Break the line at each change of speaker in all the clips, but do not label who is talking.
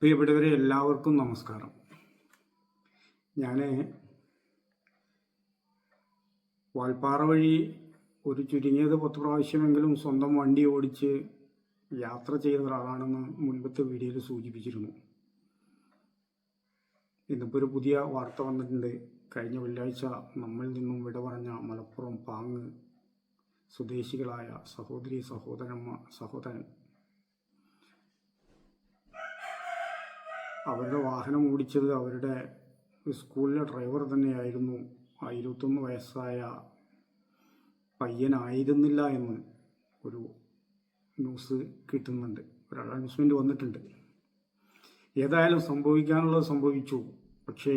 പ്രിയപ്പെട്ടവരെ എല്ലാവർക്കും നമസ്കാരം. ഞാൻ വാൽപ്പാറ വഴി ഒരു ചുരുങ്ങിയത് 10 പ്രാവശ്യമെങ്കിലും സ്വന്തം വണ്ടി ഓടിച്ച് യാത്ര ചെയ്ത ഒരാളാണെന്ന് മുൻപത്തെ വീഡിയോയിൽ സൂചിപ്പിച്ചിരുന്നു. ഇന്നിപ്പോൾ ഒരു പുതിയ വാർത്ത വന്നിട്ടുണ്ട്. കഴിഞ്ഞ വെള്ളിയാഴ്ച നമ്മിൽ നിന്നും വിട പറഞ്ഞ മലപ്പുറം പാങ്ങ് സ്വദേശികളായ സഹോദരൻ അവരുടെ വാഹനം ഓടിച്ചത് അവരുടെ സ്കൂളിലെ ഡ്രൈവർ തന്നെയായിരുന്നു. 21 വയസ്സായ പയ്യനായിരുന്നില്ല എന്ന് ഒരു ന്യൂസ് കിട്ടുന്നുണ്ട്, ഒരു അനൗൺസ്മെൻറ്റ് വന്നിട്ടുണ്ട്. ഏതായാലും സംഭവിക്കാനുള്ളത് സംഭവിച്ചു. പക്ഷേ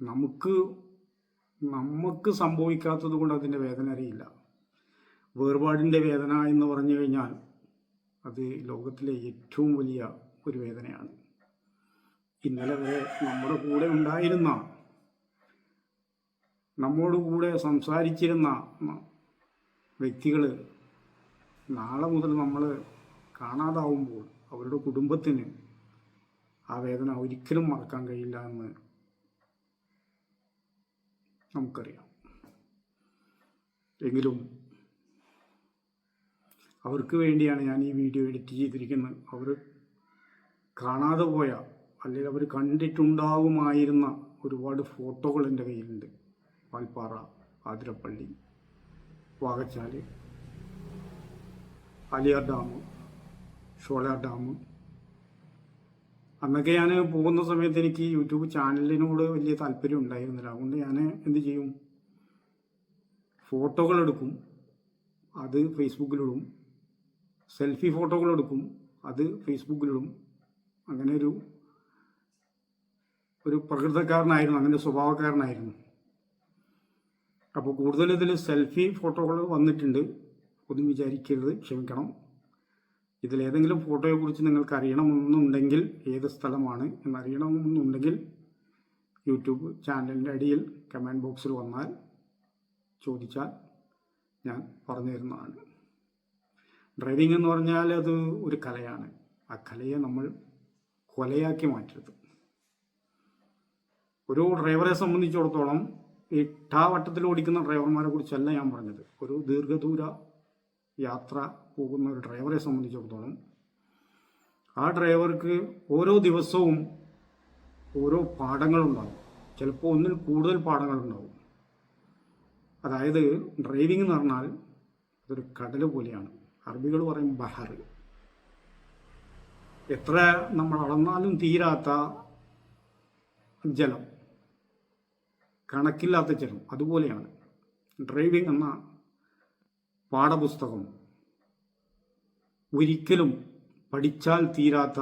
നമുക്ക് സംഭവിക്കാത്തത് കൊണ്ട് അതിൻ്റെ വേദന അറിയില്ല. വേർപാടിൻ്റെ വേദന എന്ന് പറഞ്ഞു കഴിഞ്ഞാൽ അത് ലോകത്തിലെ ഏറ്റവും വലിയ ഒരു വേദനയാണ്. ഇന്നലെ വരെ നമ്മുടെ കൂടെ ഉണ്ടായിരുന്ന, നമ്മോട് കൂടെ സംസാരിച്ചിരുന്ന വ്യക്തികൾ നാളെ മുതൽ നമ്മൾ കാണാതാവുമ്പോൾ അവരുടെ കുടുംബത്തിന് ആ വേദന ഒരിക്കലും മറക്കാൻ കഴിയില്ല എന്ന് നമുക്കറിയാം. എങ്കിലും അവർക്ക് വേണ്ടിയാണ് ഞാൻ ഈ വീഡിയോ എഡിറ്റ് ചെയ്തിരിക്കുന്നത്. അവർ കാണാതെ പോയ, അല്ലെങ്കിൽ അവർ കണ്ടിട്ടുണ്ടാകുമായിരുന്ന ഒരുപാട് ഫോട്ടോകൾ എൻ്റെ കയ്യിലുണ്ട്. Valparai, Athirappilly, Vazhachal, Aliyar dam, Sholayar dam. അന്നൊക്കെ ഞാൻ പോകുന്ന സമയത്ത് എനിക്ക് യൂട്യൂബ് ചാനലിനോട് വലിയ താല്പര്യം ഉണ്ടായിരുന്നില്ല. അതുകൊണ്ട് ഞാൻ എന്ത് ചെയ്യും, ഫോട്ടോകളെടുക്കും, അത് ഫേസ്ബുക്കിലിടും. സെൽഫി ഫോട്ടോകളെടുക്കും, അത് ഫേസ്ബുക്കിലിടും. അങ്ങനെ ഒരു പ്രകൃതക്കാരനായിരുന്നു, അങ്ങനെ സ്വഭാവക്കാരനായിരുന്നു. അപ്പോൾ കൂടുതൽ ഇതിൽ സെൽഫി ഫോട്ടോകൾ വന്നിട്ടുണ്ട്. ഒന്നും വിചാരിക്കരുത്, ക്ഷമിക്കണം. ഇതിലേതെങ്കിലും ഫോട്ടോയെക്കുറിച്ച് നിങ്ങൾക്ക് അറിയണമെന്നുണ്ടെങ്കിൽ, ഏത് സ്ഥലമാണ് എന്നറിയണമെന്നുണ്ടെങ്കിൽ യൂട്യൂബ് ചാനലിൻ്റെ അടിയിൽ കമൻറ്റ് ബോക്സിൽ വന്നാൽ ചോദിച്ചാൽ ഞാൻ പറഞ്ഞു തരുന്നതാണ്. ഡ്രൈവിംഗ് എന്ന് പറഞ്ഞാൽ അത് ഒരു കലയാണ്. ആ കലയെ നമ്മൾ കൊലയാക്കി മാറ്റരുത്. ഒരു ഡ്രൈവറെ സംബന്ധിച്ചിടത്തോളം ഇട്ടാവട്ടത്തിൽ ഓടിക്കുന്ന ഡ്രൈവർമാരെ കുറിച്ചല്ല ഞാൻ പറഞ്ഞത്. ഒരു ദീർഘദൂര യാത്ര പോകുന്ന ഒരു ഡ്രൈവറെ സംബന്ധിച്ചിടത്തോളം ആ ഡ്രൈവർക്ക് ഓരോ ദിവസവും ഓരോ പാഠങ്ങളുണ്ടാകും. ചിലപ്പോൾ ഒന്നിൽ കൂടുതൽ പാഠങ്ങളുണ്ടാകും. അതായത് ഡ്രൈവിംഗ് എന്ന് പറഞ്ഞാൽ അതൊരു കടൽ പോലെയാണ്. അറബികൾ പറയും ബഹർ. എത്ര നമ്മൾ അളന്നാലും തീരാത്ത ജലം, കണക്കില്ലാത്ത ജലം. അതുപോലെയാണ് ഡ്രൈവിംഗ് എന്ന പാഠപുസ്തകം. ഒരിക്കലും പഠിച്ചാൽ തീരാത്ത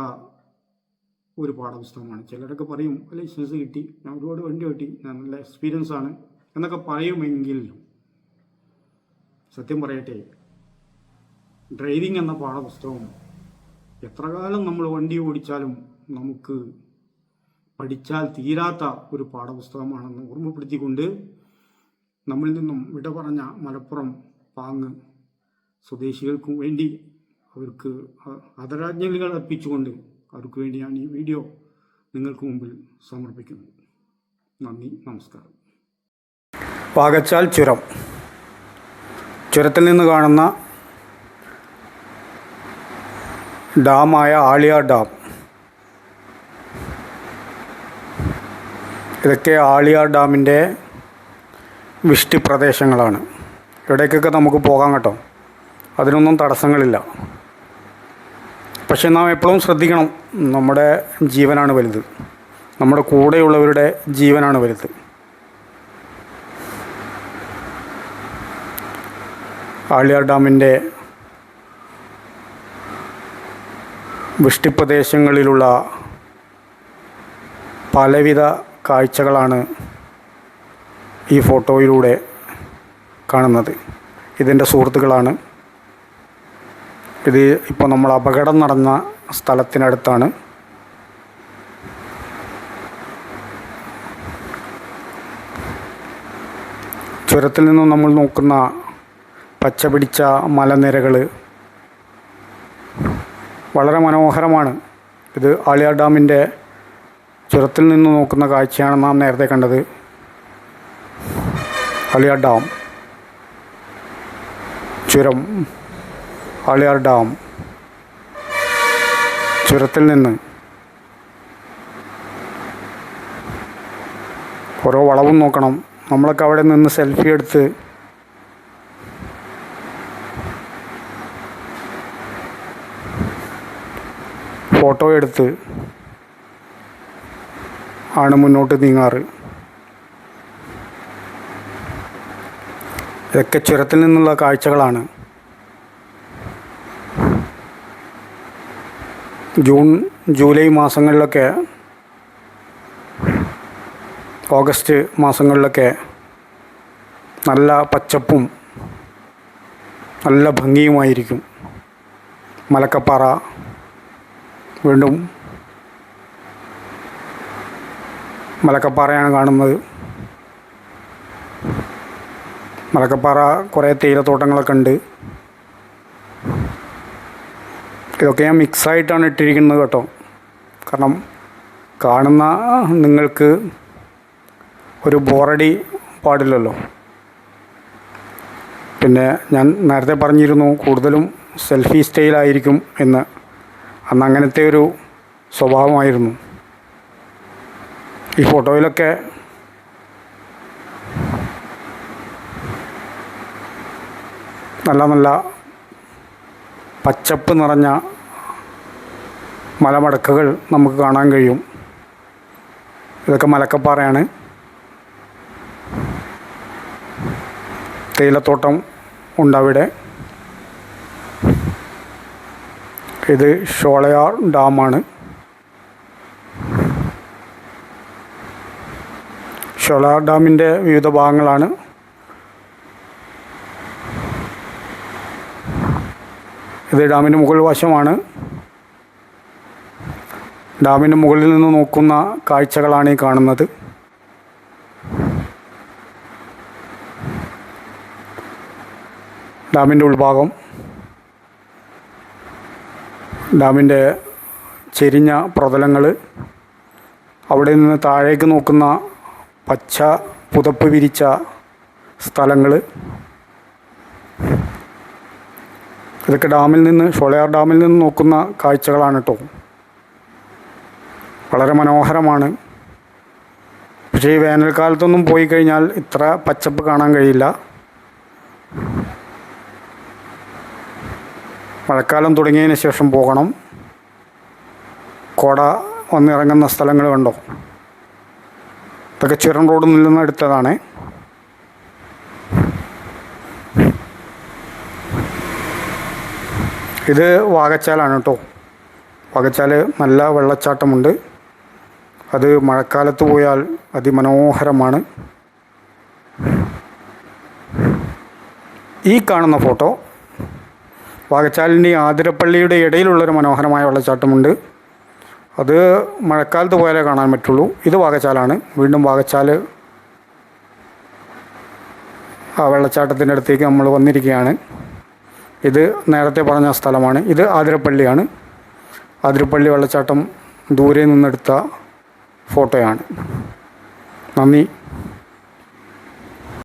ഒരു പാഠപുസ്തകമാണ്. ചിലരൊക്കെ പറയും ലൈസൻസ് കിട്ടി, ഞാൻ ഒരുപാട് വണ്ടി ഓട്ടി, ഞാൻ നല്ല എക്സ്പീരിയൻസ് ആണ് എന്നൊക്കെ പറയുമെങ്കിൽ സത്യം പറയട്ടെ, ഡ്രൈവിംഗ് എന്ന പാഠപുസ്തകം എത്ര കാലം നമ്മൾ വണ്ടി ഓടിച്ചാലും നമുക്ക് പഠിച്ചാൽ തീരാത്ത ഒരു പാഠപുസ്തകമാണെന്ന് ഓർമ്മപ്പെടുത്തിക്കൊണ്ട് നമ്മിൽ നിന്നും വിട പറഞ്ഞ മലപ്പുറം പാങ്ങ് സ്വദേശികൾക്കും വേണ്ടി അവർക്ക് ആദരാഞ്ജലികൾ അർപ്പിച്ചുകൊണ്ട് അവർക്ക് വേണ്ടി ഞാൻ ഈ വീഡിയോ നിങ്ങൾക്ക് മുമ്പിൽ സമർപ്പിക്കുന്നു. നന്ദി, നമസ്കാരം. വാകച്ചാൽ ചുരത്തിൽ നിന്ന് കാണുന്ന ഡാമായ ആളിയാർ ഡാം. ഇതൊക്കെ ആളിയാർ ഡാമിൻ്റെ വിഷ്ടി പ്രദേശങ്ങളാണ്. ഇവിടേക്കൊക്കെ നമുക്ക് പോകാം കേട്ടോ, അതിനൊന്നും തടസ്സങ്ങളില്ല. പക്ഷെ നാം എപ്പോഴും ശ്രദ്ധിക്കണം, നമ്മുടെ ജീവനാണ് വലുത്, നമ്മുടെ കൂടെയുള്ളവരുടെ ജീവനാണ് വലുത്. ആളിയാർ ഡാമിൻ്റെ വൃഷ്ടിപ്രദേശങ്ങളിലുള്ള പലവിധ കാഴ്ചകളാണ് ഈ ഫോട്ടോയിലൂടെ കാണുന്നത്. ഇതെൻ്റെ സുഹൃത്തുക്കളാണ്. ഇത് ഇപ്പോൾ നമ്മൾ അപകടം നടന്ന സ്ഥലത്തിനടുത്താണ്. ചുരത്തിൽ നിന്നും നമ്മൾ നോക്കുന്ന പച്ച പിടിച്ച മലനിരകൾ വളരെ മനോഹരമാണ്. ഇത് ആളിയാർ ഡാമിൻ്റെ ചുരത്തിൽ നിന്ന് നോക്കുന്ന കാഴ്ചയാണ് നാം നേരത്തെ കണ്ടത്. ആളിയാർ ഡാം, ചുരം, ആളിയാർ ഡാം ചുരത്തിൽ നിന്ന് ഓരോ വളവും നോക്കണം. നമ്മളൊക്കെ അവിടെ നിന്ന് സെൽഫി എടുത്ത് ഫോട്ടോ എടുത്ത് ആണ് മുന്നോട്ട് നീങ്ങാറ്. ഇതൊക്കെ ചുരത്തിൽ നിന്നുള്ള കാഴ്ചകളാണ്. ജൂൺ ജൂലൈ മാസങ്ങളിലൊക്കെ, ഓഗസ്റ്റ് മാസങ്ങളിലൊക്കെ നല്ല പച്ചപ്പും നല്ല ഭംഗിയുമായിരിക്കും. മലക്കപ്പാറ, വീണ്ടും മലക്കപ്പാറയാണ് കാണുന്നത്. മലക്കപ്പാറ കുറേ തേയിലത്തോട്ടങ്ങളൊക്കെ ഉണ്ട്. ഇതൊക്കെ ഞാൻ മിക്സായിട്ടാണ് ഇട്ടിരിക്കുന്നത് കേട്ടോ. കാരണം കാണുന്ന നിങ്ങൾക്ക് ഒരു ബോറടി പാടില്ലല്ലോ. പിന്നെ ഞാൻ നേരത്തെ പറഞ്ഞിരുന്നു കൂടുതലും സെൽഫി സ്റ്റൈലായിരിക്കും എന്ന്. അന്ന് അങ്ങനത്തെ ഒരു സ്വഭാവമായിരുന്നു. ഈ ഫോട്ടോയിലൊക്കെ നല്ല നല്ല പച്ചപ്പ് നിറഞ്ഞ മലമടക്കുകൾ നമുക്ക് കാണാൻ കഴിയും. ഇതൊക്കെ മലക്കപ്പാറയാണ്. തേയിലത്തോട്ടം ഉണ്ടവിടെ. ഇത് ഷോളയാർ ഡാമാണ്. ഷോളയാർ ഡാമിൻ്റെ വിവിധ ഭാഗങ്ങളാണ്. ഇത് ഡാമിൻ്റെ മുകൾ വശമാണ്. ഡാമിൻ്റെ മുകളിൽ നിന്ന് നോക്കുന്ന കാഴ്ചകളാണ് ഈ കാണുന്നത്. ഡാമിൻ്റെ ഉൾഭാഗം, ഡാമിൻ്റെ ചെരിഞ്ഞ പ്രതലങ്ങൾ, അവിടെ നിന്ന് താഴേക്ക് നോക്കുന്ന പച്ച പുതപ്പ് വിരിച്ച സ്ഥലങ്ങൾ, ഇതൊക്കെ ഡാമിൽ നിന്ന്, ഷോളയാർ ഡാമിൽ നിന്ന് നോക്കുന്ന കാഴ്ചകളാണ് കേട്ടോ. വളരെ മനോഹരമാണ്. പക്ഷേ ഈ വേനൽക്കാലത്തൊന്നും പോയി കഴിഞ്ഞാൽ ഇത്ര പച്ചപ്പ് കാണാൻ കഴിയില്ല. മഴക്കാലം തുടങ്ങിയതിന് ശേഷം പോകണം. കോട വന്നിറങ്ങുന്ന സ്ഥലങ്ങൾ കണ്ടോ. ഇതൊക്കെ ചുരം റോഡിൽ നിന്ന് എടുത്തതാണ്. ഇത് വാകച്ചാലാണ് കേട്ടോ. വാകച്ചാൽ നല്ല വെള്ളച്ചാട്ടമുണ്ട്. അത് മഴക്കാലത്ത് പോയാൽ അതിമനോഹരമാണ്. ഈ കാണുന്ന ഫോട്ടോ വാകച്ചാലിൻ്റെ ആതിരപ്പള്ളിയുടെ ഇടയിലുള്ളൊരു മനോഹരമായ വെള്ളച്ചാട്ടമുണ്ട്. അത് മഴക്കാലത്ത് പോയാലേ കാണാൻ പറ്റുള്ളൂ. ഇത് വാകച്ചാലാണ്. വീണ്ടും വാകച്ചാൽ ആ വെള്ളച്ചാട്ടത്തിൻ്റെ അടുത്തേക്ക് നമ്മൾ വന്നിരിക്കുകയാണ്. ഇത് നേരത്തെ പറഞ്ഞ സ്ഥലമാണ്. ഇത് ആതിരപ്പള്ളിയാണ്. ആതിരപ്പള്ളി വെള്ളച്ചാട്ടം ദൂരെ നിന്നെടുത്ത ഫോട്ടോയാണ്. നന്ദി.